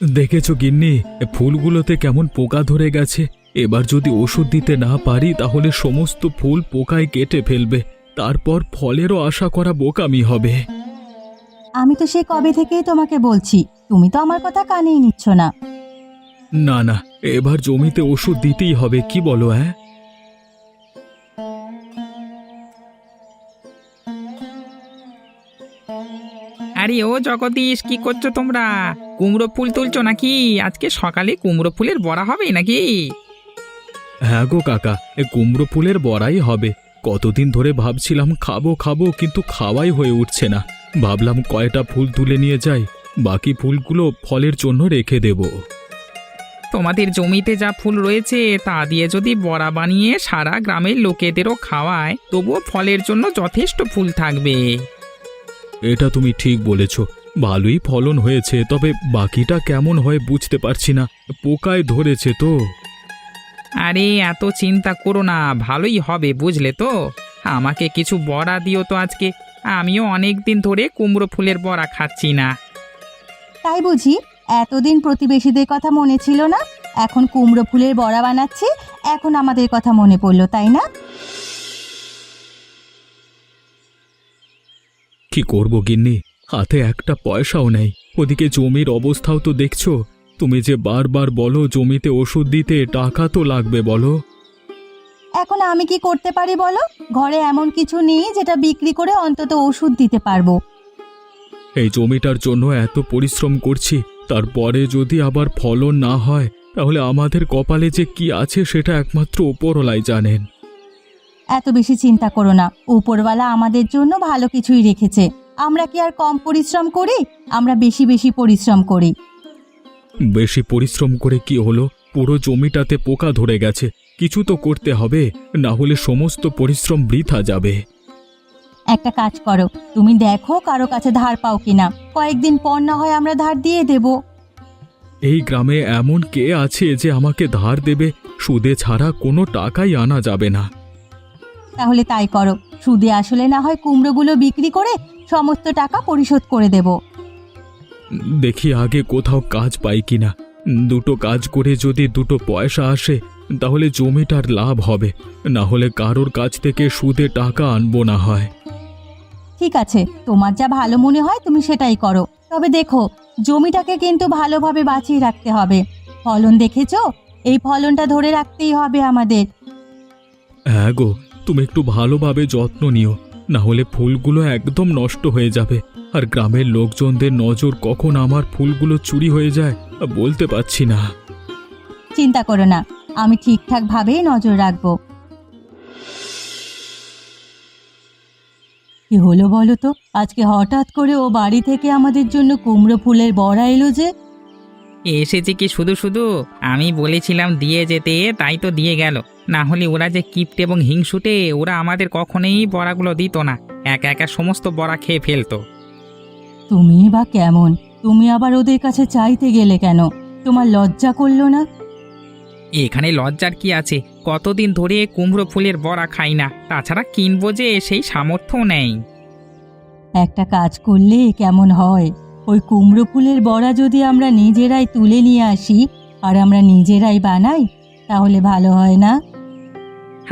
দেখেছো গিন্নি, ফুলগুলোতে কেমন পোকা ধরে গেছে। এবার যদি ওষুধ দিতে না পারি তাহলে সমস্ত ফুল পোকায় কেটে ফেলবে, তারপর ফলেরও আশা করা বোকামি হবে। আমি তো সে কবে থেকেই তোমাকে বলছি, তুমি তো আমার কথা কানেই নিচ্ছ না। না না, এবার জমিতে ওষুধ দিতেই হবে, কি বলো? হ্যাঁ, আরে ও জগদীশ, কি করছো তোমরা? কুমড়ো ফুল তুলছো নাকি? আজকে সকালে কুমড়ো ফুলের বড়া হবে নাকি? হ্যাঁ গো কাকা, কুমড়ো ফুলের বড়াই হবে। কতদিন ধরে ভাবছিলাম খাবো খাবো, কিন্তু খাওয়াই হয়ে উঠছে না। ভাবলাম কয়টা ফুল তুলে নিয়ে যাই, বাকি ফুলগুলো ফলের জন্য রেখে দেব। তোমাদের জমিতে যা ফুল রয়েছে তা দিয়ে যদি বড়া বানিয়ে সারা গ্রামের লোকেদেরও খাওয়ায়, তবুও ফলের জন্য যথেষ্ট ফুল থাকবে। এটা তুমি ঠিক বলেছ, ভালোই ফলন হয়েছে, তবে বাকিটা কেমন হয় বুঝতে পারছি না, পোকায় ধরেছে তো। আরে এত চিন্তা করো না, ভালোই হবে বুঝলে তো। আমাকে কিছু বড়া দিও তো আজকে, আমিও অনেক দিন ধরে কুমড়ো ফুলের বড়া খাচ্ছি না। তাই বুঝি? এতদিন প্রতিবেশীদের কথা মনে ছিল না, এখন কুমড়ো ফুলের বড়া বানাচ্ছি, এখন আমাদের কথা মনে পড়লো, তাই না? কি করব গিন্নি, হাতে একটা পয়সাও নেই। ওদিকে জমির অবস্থাও তো দেখছো। তুমি যে বারবার বলো জমিতে ওষুধ দিতে, টাকা তো লাগবে বলো। এখন আমি কি করতে পারি বলো? ঘরে এমন কিছু নেই যেটা বিক্রি করে অন্তত ওষুধ দিতে পারবো। এই জমিটার জন্য এত পরিশ্রম করছি, তারপরে যদি আবার ফলন না হয় তাহলে আমাদের কপালে যে কি আছে সেটা একমাত্র ওপরওয়ালাই জানেন। এত বেশি চিন্তা করো না, উপরওয়ালা আমাদের জন্য ভালো কিছুই রেখেছে। আমরা কি আর কম পরিশ্রম করি? আমরা বেশি বেশি পরিশ্রম করি। বেশি পরিশ্রম করে কি হলো? পুরো জমিটাতে পোকা ধরে গেছে, কিছু তো করতে হবে, না হলে সমস্ত পরিশ্রম বৃথা যাবে। একটা কাজ করো, তুমি দেখো কারো কাছে ধার পাও কিনা, কয়েকদিন পর না হয় আমরা ধার দিয়ে দেব। এই গ্রামে এমন কে আছে যে আমাকে ধার দেবে? সুদে ছাড়া কোনো টাকাই আনা যাবে না। তাহলে তাই করো, সুদে আসলে না হয় কুমড়োগুলো বিক্রি করে সমস্ত টাকা পরিশোধ করে দেব। দেখি আগে কোথাও কাজ পাই কিনা। দুটো কাজ করে যদি দুটো পয়সা আসে তাহলে জমিটার লাভ হবে, না হলে কারোর কাছ থেকে সুদে টাকা আনবো না হয়। ঠিক আছে, তোমার যা ভালো মনে হয় তুমি সেটাই করো, তবে দেখো জমিটাকে কিন্তু ভালোভাবে বাঁচিয়ে রাখতে হবে। ফলন দেখেছো? এই ফলনটা ধরে রাখতেই হবে আমাদের। হ্যাঁ গো, তুমি একটু ভালোভাবে যত্ন নিও, না হলে ফুলগুলো একদম নষ্ট হয়ে যাবে। আর গ্রামের লোকজনদের নজর কখন আমার ফুলগুলো চুরি হয়ে যায় বলতে পারছি না। চিন্তা করো না, আমি ঠিকঠাক ভাবেই নজর রাখবো। কি হলো বলো তো, আজকে হঠাৎ করে ও বাড়ি থেকে আমাদের জন্য কুমড়ো ফুলের বড়া এলো যে? এসেছে কি শুধু শুধু? আমি বলেছিলাম দিয়ে যেতে, তাই তো দিয়ে গেল। না হলে ওরা যে কিপ্টে এবং হিংসুটে, ওরা আমাদের কখনোই বড়াগুলো দিত না, একা একা সমস্ত বড়া খেয়ে ফেলতো। তুমি বা কেমন, তুমি আবার ওদের কাছে চাইতে গেলে কেন? তোমার লজ্জা করলো না? এখানে লজ্জার কি আছে? কতদিন ধরে কুমড়ো ফুলের বড়া খাই না, তাছাড়া কিনবো যে সেই সামর্থ্যও নেই। একটা কাজ করলে কেমন হয়, ওই কুমড়ো ফুলের বড়া যদি আমরা নিজেরাই তুলে নিয়ে আসি আর আমরা নিজেরাই বানাই, তাহলে ভালো হয় না?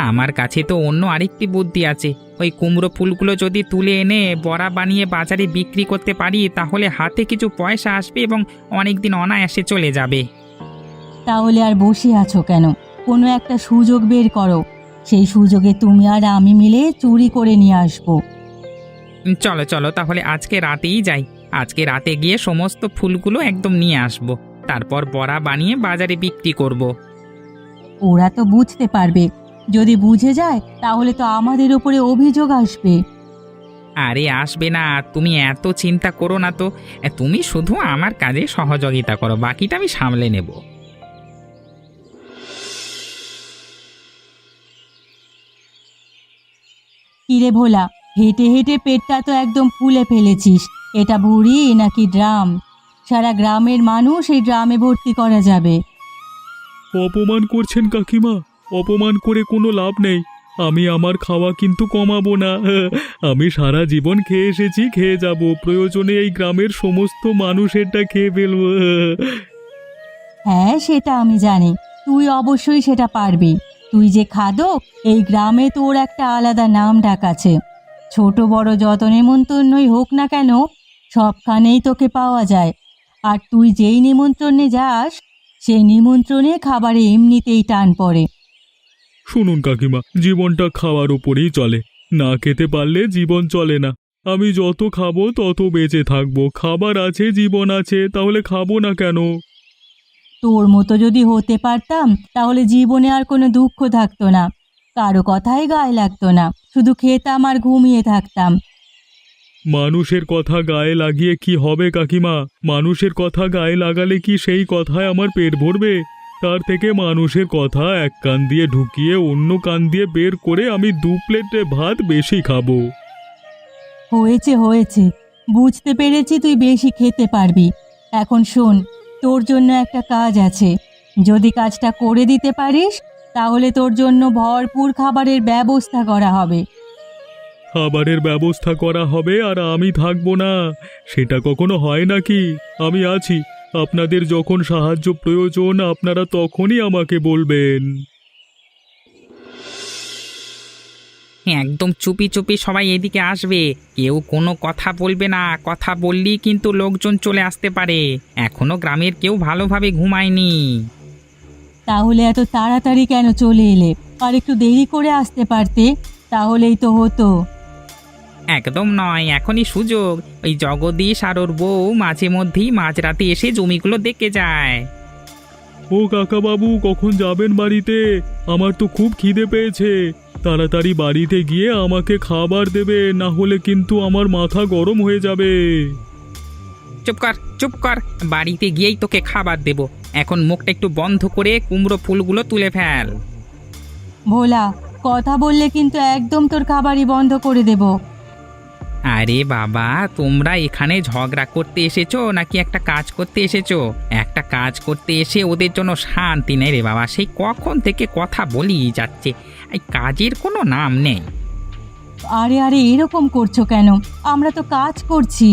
আমার কাছে তো অন্য আরেকটি বুদ্ধি আছে। ওই কুমড়ো ফুলগুলো যদি তুলে এনে বড়া বানিয়ে বাজারে বিক্রি করতে পারি, তাহলে হাতে কিছু পয়সা আসবে এবং অনেক দিন অনায়াসে চলে যাবে। তাহলে আর বসে আছো কেন? কোনো একটা সুযোগ বের করো, সেই সুযোগে তুমি আর আমি মিলে চুরি করে নিয়ে আসবো। চলো চলো, তাহলে আজকে রাতেই যাই। আজকে রাতে গিয়ে সমস্ত ফুলগুলো একদম নিয়ে আসবো, তারপর বড়া বানিয়ে বাজারে বিক্রি করব। ওরা তো বুঝতে পারবে, যদি বুঝে যায় তাহলে তো আমাদের উপরে অভিযোগ আসবে। আরে আসবে না, তুমি এত চিন্তা করো না তো। তুমি শুধু আমার কাজে সহযোগিতা করো, বাকিটা আমি সামলে নেব। কিরে ভোলা, হেঁটে হেঁটে পেটটা তো একদম ফুলে ফেলেছিস। এটা ভুঁড়ি নাকি ড্রাম? সারা গ্রামের মানুষ এই ড্রামে ভর্তি করা যাবে। অপমান করছেন কাকিমা, অপমান করে কোনো লাভ নেই। আমি আমার খাওয়া কিন্তু কমাবো না। আমি সারা জীবন খেয়ে এসেছি, খেয়ে যাব, প্রয়োজনে এই গ্রামের সমস্ত মানুষেরটা খেয়ে ফেলবো। হ্যাঁ, সেটা আমি জানি। তুই অবশ্যই সেটা পারবি। তুই যে খাদক, এই গ্রামে তোর একটা আলাদা নাম ডাক আছে। ছোট বড় যত নেমন্তন্নই হোক না কেন, সবখানেই তোকে পাওয়া যায়। আর তুই যেই নিমন্ত্রণে যাস, সেই নিমন্ত্রণে খাবারে এমনিতেই টান পড়ে। শুনুন কাকিমা, জীবনটা খাওয়ার উপরেই চলে। না খেতে পারলে জীবন চলে না। আমি যত খাবো তত বেঁচে থাকবো। খাবার আছে, জীবন আছে, তাহলে খাবো না কেন? তোর মতো যদি হতে পারতাম, তাহলে জীবনে আর কোনো দুঃখ থাকতো না, কারো কথাই গায়ে লাগতো না, শুধু খেতাম আর ঘুমিয়ে থাকতাম। মানুষের কথা গায়ে লাগিয়ে কি হবে কাকিমা? মানুষের কথা গায়ে লাগালে কি সেই কথায় আমার পেট ভরবে? তার থেকে মানুষের কথা এক কান দিয়ে ঢুকিয়ে অন্য কান দিয়ে বের করে আমি 2 প্লেট ভাত বেশি খাবো। হয়েছে হয়েছে, বুঝতে পেরেছি তুই বেশি খেতে পারবি। এখন শোন, তোর জন্য একটা কাজ আছে। যদি কাজটা করে দিতে পারিস, তাহলে তোর জন্য ভরপুর খাবারের ব্যবস্থা করা হবে। খাবারের ব্যবস্থা করা হবে আর আমি থাকবো না? সেটা কখনো হয় নাকি? আমি আছি। আপনাদের যখন সাহায্য প্রয়োজন আপনারা তখনই আমাকে বলবেন। একদম চুপি চুপি সবাই এদিকে আসবে, কেউ কোনো কথা বলবে না। কথা বললেই কিন্তু লোকজন চলে আসতে পারে। এখনো গ্রামের কেউ ভালোভাবে ঘুমায়নি। তাহলে এত তাড়াতাড়ি কেন চলে এলে? আর একটু দেরি করে আসতে পারতে, তাহলেই তো হতো। একদম নয়, এখনই সুযোগ। ওই জগদীশ আর ওর বউ মাঝে মধ্যেই মাঝরাতে এসে জমিগুলো দেখে যায়। ও কাকা বাবু, কখন যাবেন বাড়িতে? আমার তো খুব খিদে পেয়েছে। তাড়াতাড়ি বাড়িতে গিয়ে আমাকে খাবার দেবে, না হলে কিন্তু আমার মাথা গরম হয়ে যাবে। চুপ কর চুপ কর, বাড়িতে গিয়েই তোকে খাবার দেব। এখন মুখটা একটু বন্ধ করে কুমড়ো ফুলগুলো তুলে ফেল। ভোলা, কথা বললে কিন্তু একদম তোর খাবারই বন্ধ করে দেব। আরে বাবা, তোমরা এখানে ঝগড়া করতে এসেছো নাকি একটা কাজ করতে এসেছো? একটা কাজ করতে এসে ওদের জন্য শান্তি নেই রে বাবা। সেই কখন থেকে কথা বলি যাচ্ছে, এই কাজের কোনো নাম নেই। আরে আরে, এরকম করছো কেন? আমরা তো কাজ করছি।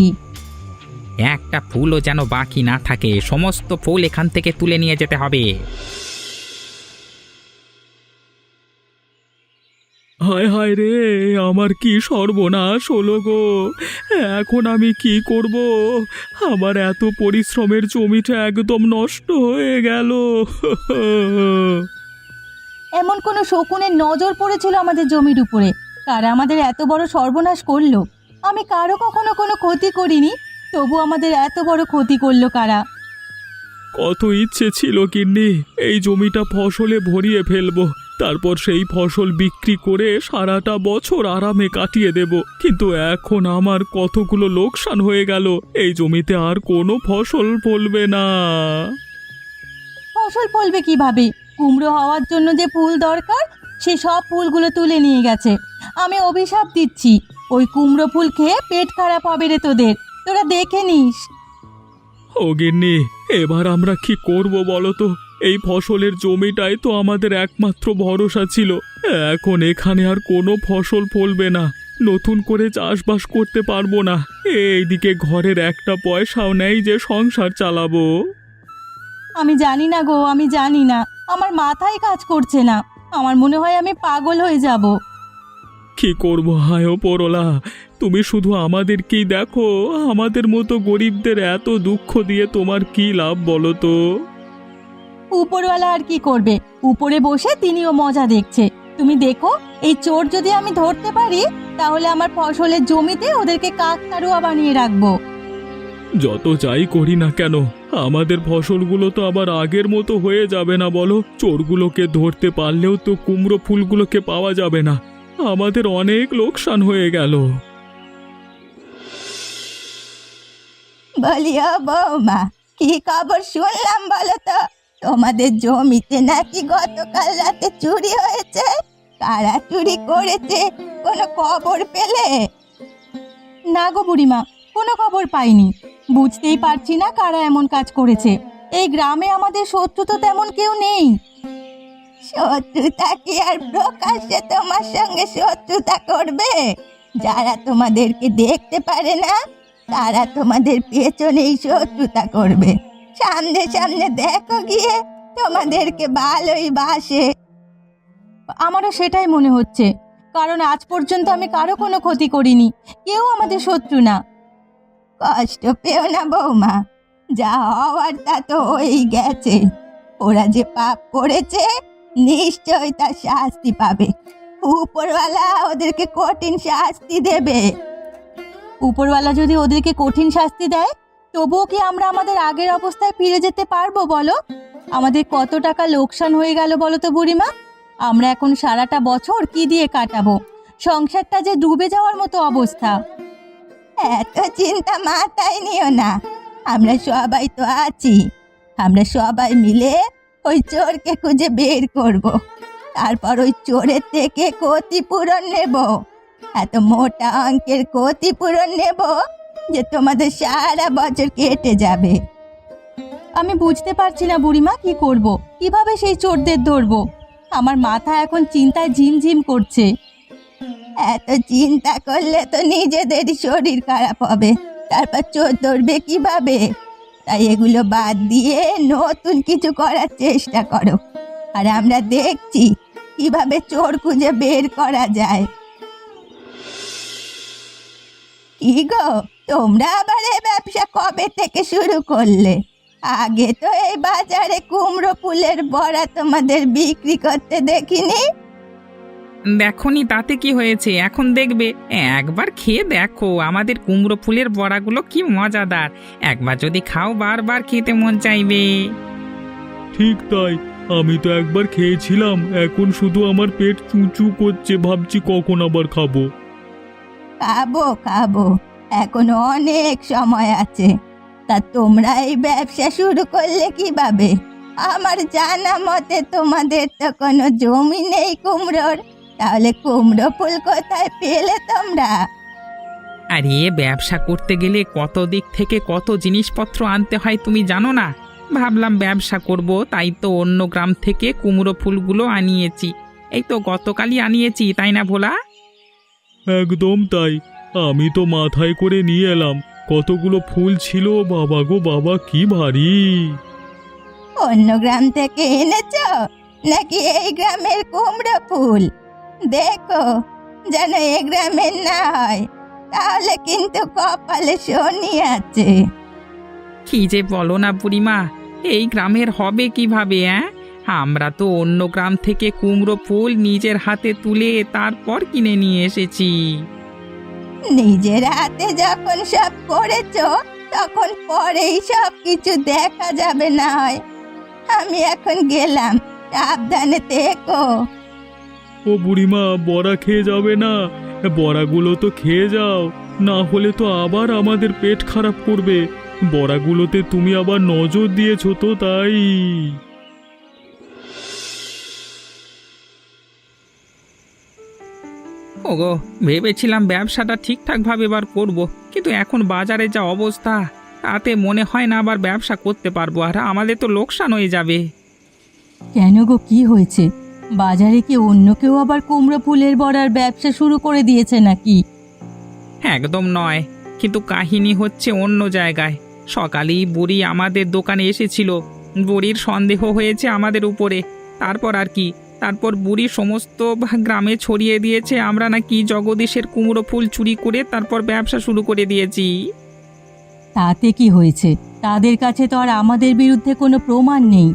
একটা ফুলও যেন বাকি না থাকে, সমস্ত ফুল এখান থেকে তুলে নিয়ে যেতে হবে। হায় হায় রে, আমার কি সর্বনাশ হলো গো! এখন আমি কি করব? আমার এত পরিশ্রমের জমিটা একদম নষ্ট হয়ে গেল। এমন কোনো শকুনের নজর পড়েছিল আমাদের জমির উপরে? কারা আমাদের এত বড় সর্বনাশ করলো? আমি কারো কখনো কোনো ক্ষতি করিনি, তবু আমাদের এত বড় ক্ষতি করলো কারা? কত ইচ্ছে ছিল গিন্নি, এই জমিটা ফসলে ভরিয়ে ফেলবো, তারপর সেই ফসল বিক্রি করে সারাটা বছর আরামে কাটিয়ে দেব। কিন্তু এখন আমার কতগুলো লোকসান হয়ে গেল। এই জমিতে আর কোনো ফসল ফলবে না। ফসল ফলবে কিভাবে? কুমড়ো হওয়ার জন্য যে ফুল দরকার, সে সব ফুলগুলো তুলে নিয়ে গেছে। আমি অভিশাপ দিচ্ছি, ওই কুমড়ো ফুল খেয়ে পেট খারাপ হবে রে তোদের। তোরা দেখে নিস। ও গিন্নি, এবার আমরা কি করব বলো তো? এই ফসলের জমিটাই তো আমাদের একমাত্র ভরসা ছিল। এখন এখানে আর কোনো ফসল ফলবে না, নতুন করে চাষবাস করতে পারবো না। এইদিকে ঘরের একটা পয়সাও নেই যে সংসার চালাবো। আমি জানি না গো, আমি জানি না, আমার মাথায় কাজ করছে না। আমার মনে হয় আমি পাগল হয়ে যাব। কি করবো হায় ওপরওয়ালা, তুমি শুধু আমাদেরকেই দেখো। আমাদের মতো গরিবদের এত দুঃখ দিয়ে তোমার কি লাভ বলো তো? উপরওয়ালা আর কি করবে? উপরে বসে তিনিও মজা দেখছে। তুমি দেখো, এই চোর যদি আমি ধরতে পারি, তাহলে আমার ফসলের জমিতে ওদেরকে কাকতাড়ুয়া বানিয়ে রাখবো। যত যাই করি না কেন, আমাদের ফসলগুলো তো আবার আগের মতো হয়ে যাবে না বলো? চোরগুলোকে ধরতে পারলেও তো কুমড়ো ফুলগুলোকে পাওয়া যাবে না। আমাদের অনেক লোকসান হয়ে গেল। বলিও বৌমা, কি খবর শুনলাম বলো তো? তোমাদের জমিতে নাকি গতকাল রাতে চুরি হয়েছে? কারা চুরি করেছে, কোনো খবর পেলে? না গো বুড়িমা, কোনো খবর পাইনি। বুঝতেই পারছি না কারা এমন কাজ করেছে। এই গ্রামে আমাদের শত্রু তো তেমন কেউ নেই। শত্রুতা কি আর প্রকাশ্যে তোমার সঙ্গে শত্রুতা করবে? যারা তোমাদেরকে দেখতে পারে না, তারা তোমাদের পেছনেই শত্রুতা করবে। সামনে সামনে দেখো গিয়ে, তোমাদেরকে ভালোই বাসে। আমারও সেটাই মনে হচ্ছে, কারণ আজ পর্যন্ত আমি কারো কোনো ক্ষতি করিনি, কেউ আমাদের শত্রু না। কষ্ট পেও না বৌমা, যা হওয়ার তা তো হয়েই গেছে। ওরা যে পাপ করেছে নিশ্চয়ই তার শাস্তি পাবে। উপরওয়ালা ওদেরকে কঠিন শাস্তি দেবে। উপরওয়ালা যদি ওদেরকে কঠিন শাস্তি দেয়, তবুও কি আমরা আমাদের আগের অবস্থায় ফিরে যেতে পারবো বলো? আমাদের কত টাকা লোকসান হয়ে গেল বলো তো বুড়িমা। আমরা এখন সারাটা বছর কি দিয়ে কাটাবো? সংসারটা যে ডুবে যাওয়ার মতো অবস্থা। এত চিন্তা মাথায় নিও না, আমরা সবাই তো আছি। আমরা সবাই মিলে ওই চোরকে খুঁজে বের করব, তারপর ওই চোরের থেকে ক্ষতিপূরণ নেব। এত মোটা অঙ্কের ক্ষতিপূরণ নেব যে তোমাদের সারা বছর কেটে যাবে। আমি বুঝতে পারছি না বুড়িমা, কি করব, কিভাবে সেই চোরদের ধরবো? আমার মাথা এখন চিন্তায় ঝিমঝিম করছে। এত চিন্তা করলে তো নিজেদেরই শরীর খারাপ হবে, তারপর চোর ধরবে কিভাবে? তাই এগুলো বাদ দিয়ে নতুন কিছু করার চেষ্টা করো, আর আমরা দেখছি কিভাবে চোর খুঁজে বের করা যায়। কি গো, তোমরা আবার এই ব্যবসা কবে থেকে শুরু করলে? আগে তো এই বাজারে কুমড়ো ফুলের বড়া তোমাদের বিক্রি করতে দেখিনি। দেখনি তাতে কি হয়েছে, এখন দেখবে। একবার খেয়ে দেখো আমাদের কুমড়ো ফুলের বড়াগুলো কি মজাদার। একবার যদি খাও বারবার খেতে মন চাইবে। ঠিক তাই, আমি তো একবার খেয়েছিলাম, এখন শুধু আমার পেট চুঁচু করছে, ভাবছি কখন আবার খাবো। খাবো খাবো, এখনো অনেক সময় আছে। তা তোমরা এই ব্যবসা শুরু করলে কিভাবে? আমার জানা মতে তোমাদের তো কোনো জমি নেই কুমড়োর, তাহলে কুমড়ো ফুল কোথায় পেলে তোমরা? আরে ব্যবসা করতে গেলে কত দিক থেকে কত জিনিসপত্র আনতে হয় তুমি জানো না? ভাবলাম ব্যবসা করব, তাই তো অন্য গ্রাম থেকে কুমড়ো ফুলগুলো আনিয়েছি। এই তো গতকালই আনিয়েছি, তাই না ভোলা? একদম তাই, আমি তো মাথায় করে নিয়ে এলাম। কতগুলো ফুল ছিল, বাবা গো বাবা, কি ভারী! অন্য গ্রাম থেকে এনেছো নাকি এই গ্রামের কুমড়ো ফুল? দেখো যেন এই গ্রামের না হয়, তাহলে কিন্তু কপালে শনি আছে। কি যে বলো না বুড়িমা, এই গ্রামের হবে কিভাবে? আমরা তো অন্য গ্রাম থেকে কুমড়ো ফুল নিজের হাতে তুলে তারপর কিনে নিয়ে এসেছি। নিজের হাতে যখন সব করেছো, তখন পরেই সব কিছু দেখা যাবে না হয়। আমি এখন গেলাম, সাবধানে থেকো। ও বুড়িমা, বড়া খেয়ে যাবে না? বড়াগুলো তো খেয়ে যাও, না হলে তো আবার আমাদের পেট খারাপ করবে। বড়াগুলোতে তুমি আবার নজর দিয়েছো তো, তাই। ওগো, ভেবেছিলাম ব্যবসাটা ঠিকঠাকভাবে এবার করব, কিন্তু এখন বাজারে যা অবস্থা, তাতে মনে হয় না আবার ব্যবসা করতে পারবো, আর আমাদের তো লোকসান হয়ে যাবে। কেন গো, কি হয়েছে? বাজারে কি অন্য কেউ আবার কুমড়ো ফুলের বড়ার ব্যবসা শুরু করে দিয়েছে নাকি? একদম নয়, কিন্তু কাহিনী হচ্ছে অন্য জায়গায়। সকালেই বুড়ি আমাদের দোকানে এসেছিল, বুড়ির সন্দেহ হয়েছে আমাদের উপরে। তারপর আর কি, তারপর বুড়ি সমস্ত গ্রামে ছড়িয়ে দিয়েছে আমরা নাকি জগদীশের কুমড়ো ফুল চুরি করে তারপর ব্যবসা শুরু করে দিয়েছি। তাতে কি হয়েছে? তাদের কাছে তো আর আমাদের বিরুদ্ধে কোনো প্রমাণ নেই।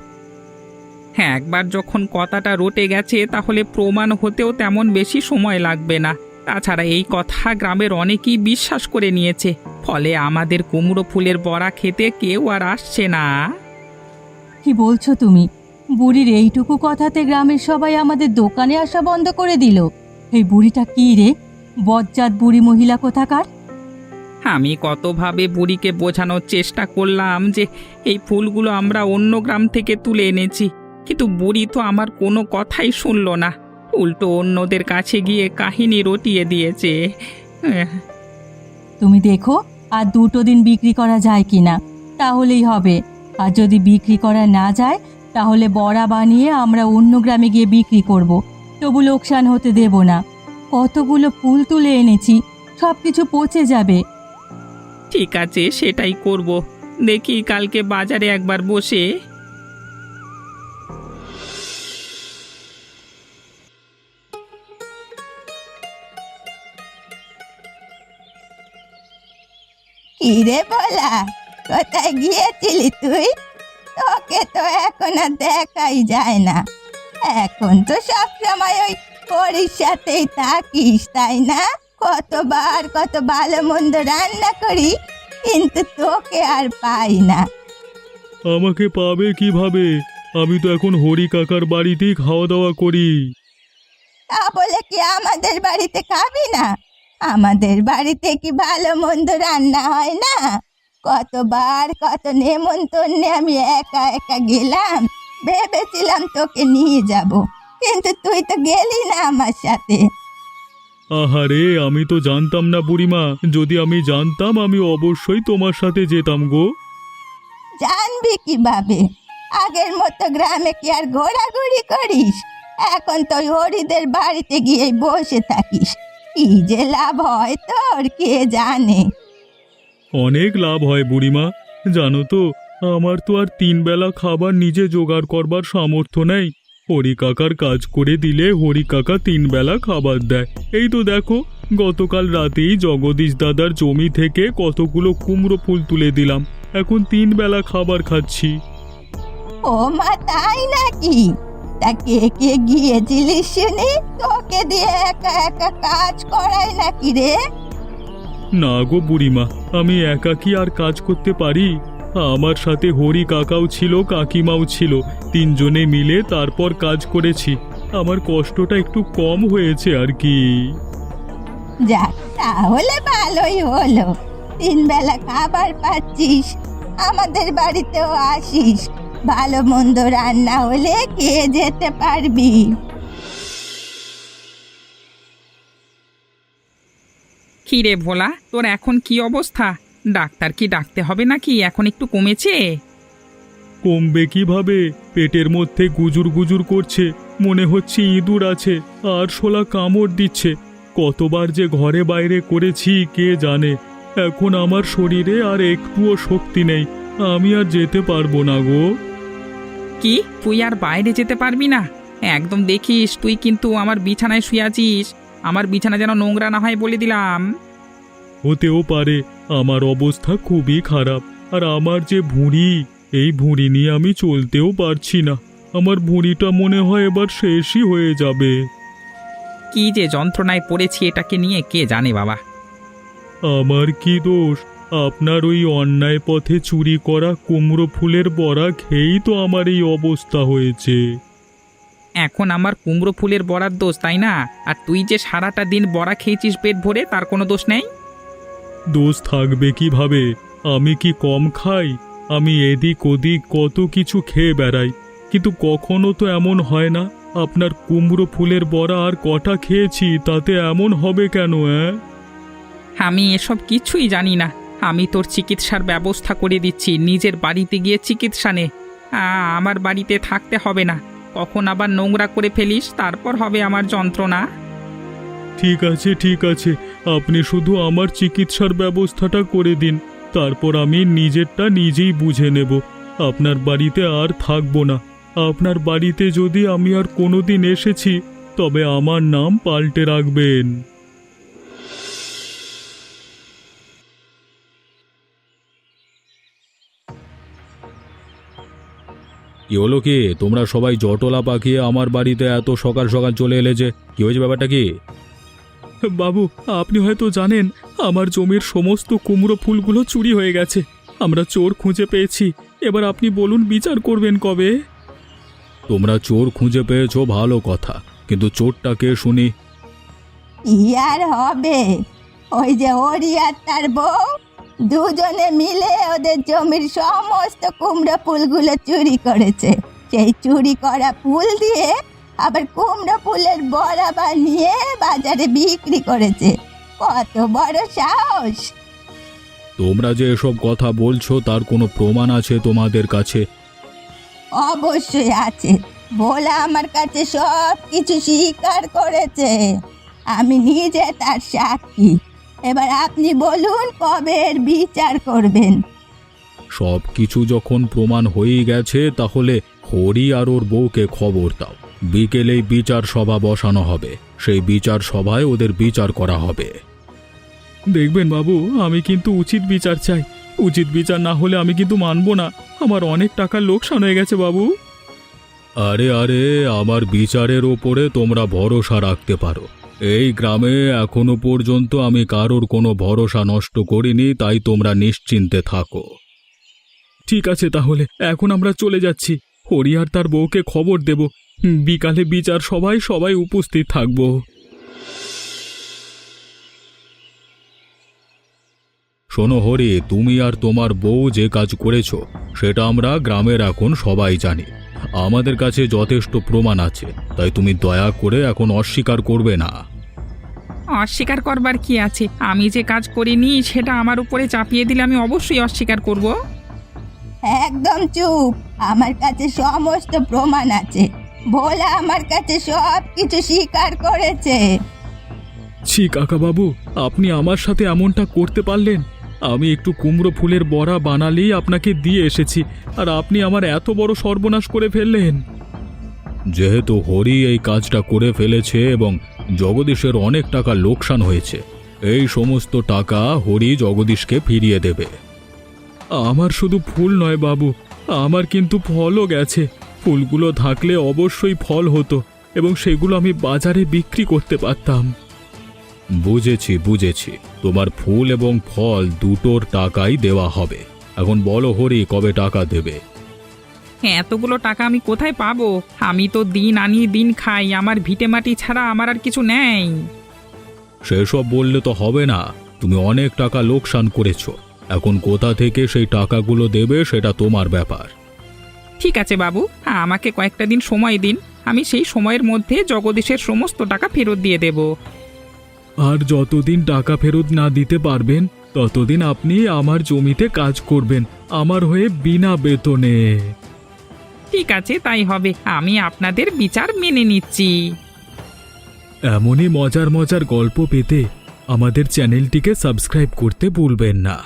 হ্যাঁ, একবার যখন কথাটা রটে গেছে তাহলে প্রমাণ হতেও তেমন বেশি সময় লাগবে না। তাছাড়া এই কথা গ্রামের অনেকেই বিশ্বাস করে নিয়েছে, ফলে আমাদের কুমড়ো ফুলের বড়া খেতে কেউ আর আসছে না। কি বলছো তুমি? বুড়ির এইটুকু কথাতে গ্রামের সবাই আমাদের দোকানে আসা বন্ধ করে দিল? এই বুড়িটা কি রে, বজ্জাত বুড়ি মহিলা কোথাকার! আমি কতভাবে বুড়িকে বোঝানোর চেষ্টা করলাম যে এই ফুলগুলো আমরা অন্য গ্রাম থেকে তুলে এনেছি, কিন্তু বুড়ি তো আমার কোনো কথাই শুনলো না, উল্টো অন্যদের কাছে গিয়ে কাহিনী রটিয়ে দিয়েছে। তুমি দেখো আর 2 দিন বিক্রি করা যায় কিনা, তাহলেই হবে। আর যদি বিক্রি করা না যায়, তাহলে বড়া বানিয়ে আমরা অন্য গ্রামে গিয়ে বিক্রি করব। তবু লোকসান হতে দেব না। কতগুলো ফুল তুলে এনেছি, সব কিছু পচে যাবে। ঠিক আছে, সেটাই করব। দেখি কালকে বাজারে একবার বসে। কি রে বলা, কোথায় গিয়েছিলি তুই? তোকে তো এখন আর দেখাই যায় না। এখন তো সবসময় ওই পরির সাথেই থাকিস, তাই না? কতবার কত ভালো মন্দ রান্না করি, কিন্তু তোকে আর পাই না। আমাকে পাবে কিভাবে? আমি তো এখন হরি কাকার বাড়িতেই খাওয়া দাওয়া করি। তা বলে কি আমাদের বাড়িতে খাবি না? আমাদের বাড়িতে কি ভালো মন্দ রান্না হয় না? কতবার কত নেমন্তন্নে আমি একা একা গেলাম, ভেবেছিলাম তোকে নিয়ে যাব, কিন্তু তুই তো গেলি না আমার সাথে। আহারে, আমি তো জানতাম না বুড়িমা। যদি আমি জানতাম আমি অবশ্যই তোমার সাথে যেতাম গো। জানবি কিভাবে? আগের মতো গ্রামে কি আর ঘোরাঘুরি করিস? এখন তো ওই হরিদের বাড়িতে গিয়ে বসে থাকিস। কি যে লাভ হয় তোর কে জানে। অনেক লাভ হয় বুড়িমা। জানো তো, আমার তো আর 3 বেলা খাবার নিজে জোগাড় করবার সামর্থ্য নেই। হরি কাকার কাজ করে দিলে হরি কাকা 3 বেলা খাবার দেয়। এই তো দেখো, গতকাল রাতেই জগদীশ দাদার জমি থেকে কতগুলো কুমড়ো ফুল তুলে দিলাম। এখন 3 বেলা খাবার খাচ্ছি। ও মা, তাই নাকি? তা কে কে গিয়েছিলিস শুনি? তোকে দিয়ে একা একা কাজ করায় নাকি রে? না গো বুড়িমা, আমি একা কি আর কাজ করতে পারি? আমার সাথে হরি কাকাও ছিল, কাকিমাও ছিল। 3 জনে মিলে তারপর কাজ করেছি। আমার কষ্টটা একটু কম হয়েছে আর কি। যাক, তাহলে ভালোই হলো। 3 বেলা খাবার পাচ্ছিস, আমাদের বাড়িতেও আসিস। ভালো মন্দ রান্না হলে খেয়ে যেতে পারবি। কি রে ভোলা, তোর এখন কি অবস্থা? ডাক্তার কি ডাকতে হবে নাকি? এখন একটু কমেছে? কমবে কিভাবে? পেটের মধ্যে গুজুর গুজুর করছে, মনে হচ্ছে ইঁদুর আছে আর শোলা কামড় দিচ্ছে। কতবার যে ঘরে বাইরে করেছি কে জানে। এখন আমার শরীরে আর একটুও শক্তি নেই। আমি আর যেতে পারবো না গো। কি, তুই আর বাইরে যেতে পারবি না? একদম দেখিস, তুই কিন্তু আমার বিছানায় শুয়ে আছিস। আমার বিছানা যেন নোংরা না হয় বলে দিলাম। হতেও পারে। আমার অবস্থা খুবই খারাপ। আর আমার যে ভুঁড়ি, এই ভুঁড়ি নিয়ে আমি চলতেও পারছি না। আমার ভুঁড়িটা মনে হয় এবার শেষই হয়ে যাবে। কি যে যন্ত্রণায় পড়েছি এটাকে নিয়ে কে জানে বাবা। আমার কি দোষ? আপনার ওই অন্যায় পথে চুরি করা কুমড়ো ফুলের বড়া খেয়েই তো আমার এই অবস্থা হয়েছে। এখন আমার কুমড়ো ফুলের বড়ার দোষ, তাই না? আর তুই যে সারাটা দিন বড়া খেয়েছিস পেট ভরে, তার কোনো দোষ নেই? দোষ থাকবে কিভাবে? আমি কি কম খাই? আমি এদিক ওদিক কত কিছু খেয়ে বেড়াই, কিন্তু কখনো তো এমন হয় না। আপনার কুমড়ো ফুলের বড়া আর কটা খেয়েছি, তাতে এমন হবে কেন? আমি এসব কিছুই জানি না। আমি তোর চিকিৎসার ব্যবস্থা করে দিচ্ছি। নিজের বাড়িতে গিয়ে চিকিৎসা নে। আমার বাড়িতে থাকতে হবে না। কখন আবার নোংরা করে ফেলিস, তারপর হবে আমার যন্ত্রণা। ঠিক আছে, ঠিক আছে, আপনি শুধু আমার চিকিৎসার ব্যবস্থাটা করে দিন, তারপর আমি নিজেরটা নিজেই বুঝে নেব। আপনার বাড়িতে আর থাকবো না। আপনার বাড়িতে যদি আমি আর কোনোদিন এসেছি, তবে আমার নাম পাল্টে রাখবেন। কি হলো? কি তোমরা সবাই জটলা পাকিয়ে আমার বাড়িতে এত সকাল সকাল চলে এলে যে? কি হয়েছে, ব্যাপারটা কি? বাবু, আপনি হয়তো জানেন, আমার জমির সমস্ত কুমড়ো ফুলগুলো চুরি হয়ে গেছে। আমরা চোর খুঁজে পেয়েছি। এবার আপনি বলুন, বিচার করবেন কবে? তোমরা চোর খুঁজে পেয়েছো, ভালো কথা, কিন্তু চোরটা কে শুনি? কি আর হবে? ওই যে হরি আর তার বউ দুজনে মিলে ওদের জমির সমস্ত কুমড়ো ফুলগুলো চুরি করেছে। সেই চুরি করা ফুল দিয়ে আবার কুমড়ো ফুলের বড়া বানিয়ে বাজারে বিক্রি করেছে। কত বড় সাহস! তোমরা যে এসব কথা বলছো, তার কোনো প্রমাণ আছে তোমাদের কাছে? অবশ্যই আছে। ভোলা আমার কাছে সব কিছু স্বীকার করেছে। আমি নিজে তার সাক্ষী। এবার আপনি বলুন, কবে এর বিচার করবেন? সব কিছু যখন প্রমাণ হয়ে গেছে তাহলে হরি আর ওর বউকে খবর দাও। বিকেলেই বিচার সভা বসানো হবে, সেই বিচার সভায় ওদের বিচার করা হবে। দেখবেন বাবু, আমি কিন্তু উচিত বিচার চাই। উচিত বিচার না হলে আমি কিন্তু মানব না। আমার অনেক টাকার লোকসান হয়ে গেছে বাবু। আরে আরে, আমার বিচারের ওপরে তোমরা ভরসা রাখতে পারো। এই গ্রামে এখনো পর্যন্ত আমি কারোর কোনো ভরসা নষ্ট করিনি, তাই তোমরা নিশ্চিন্তে থাকো। ঠিক আছে, তাহলে এখন আমরা চলে যাচ্ছি। হরি আর তার বউকে খবর দেব। বিকালে বিচার সবাই উপস্থিত থাকবো। শোনো হরি, তুমি আর তোমার বউ যে কাজ করেছো সেটা আমরা গ্রামের এখন সবাই জানি। আমাদের কাছে যথেষ্ট প্রমাণ আছে, তাই তুমি দয়া করে এখন অস্বীকার করবে না। অস্বীকার করবার কি আছে? আমি যে কাজ করিনি সেটা আমার উপরে চাপিয়ে দিলে আমি অবশ্যই অস্বীকার করব। একদম চুপ, আমার কাছে সমস্ত প্রমাণ আছে। ভোলা আমার কাছে সব কিছু স্বীকার করেছে। ছি কাকাবাবু, আপনি আমার সাথে এমনটা করতে পারলেন? আমি একটু কুমড়ো ফুলের বড়া বানালেই আপনাকে দিয়ে এসেছি, আর আপনি আমার এত বড় সর্বনাশ করে ফেললেন। যেহেতু হরি এই কাজটা করে ফেলেছে এবং জগদীশের অনেক টাকা লোকসান হয়েছে, এই সমস্ত টাকা হরি জগদীশকে ফিরিয়ে দেবে। আমার শুধু ফুল নয় বাবু, আমার কিন্তু ফলও গেছে। ফুলগুলো থাকলে অবশ্যই ফল হতো এবং সেগুলো আমি বাজারে বিক্রি করতে পারতাম। বুঝেছি, তোমার ফুল এবং ফল দুটোর টাকাই দেওয়া হবে। এখন বলো হরি, কবে টাকা দেবে? এতগুলো টাকা আমি কোথায় পাবো? আমি তো দিন আনি দিন খাই, আমার ভিটে মাটি ছাড়া আমার আর কিছু নেই। সেসব বললে তো হবে না। তুমি অনেক টাকা লোকসান করেছো, এখন কোথা থেকে সেই টাকাগুলো দেবে সেটা তোমার ব্যাপার। ঠিক আছে বাবু, আমাকে কয়েকটা দিন সময় দিন, আমি সেই সময়ের মধ্যে জগদীশের সমস্ত টাকা ফেরত দিয়ে দেব। আর যতদিন টাকা ফেরত না দিতে পারবেন ততদিন আপনি আমার জমিতে কাজ করবেন, আমার হয়ে বিনা বেতনে। ঠিক আছে, তাই হবে। আমি আপনাদের বিচার মেনে নিচ্ছি। এমনই মজার মজার গল্প পেতে আমাদের চ্যানেলটিকে সাবস্ক্রাইব করতে ভুলবেন না।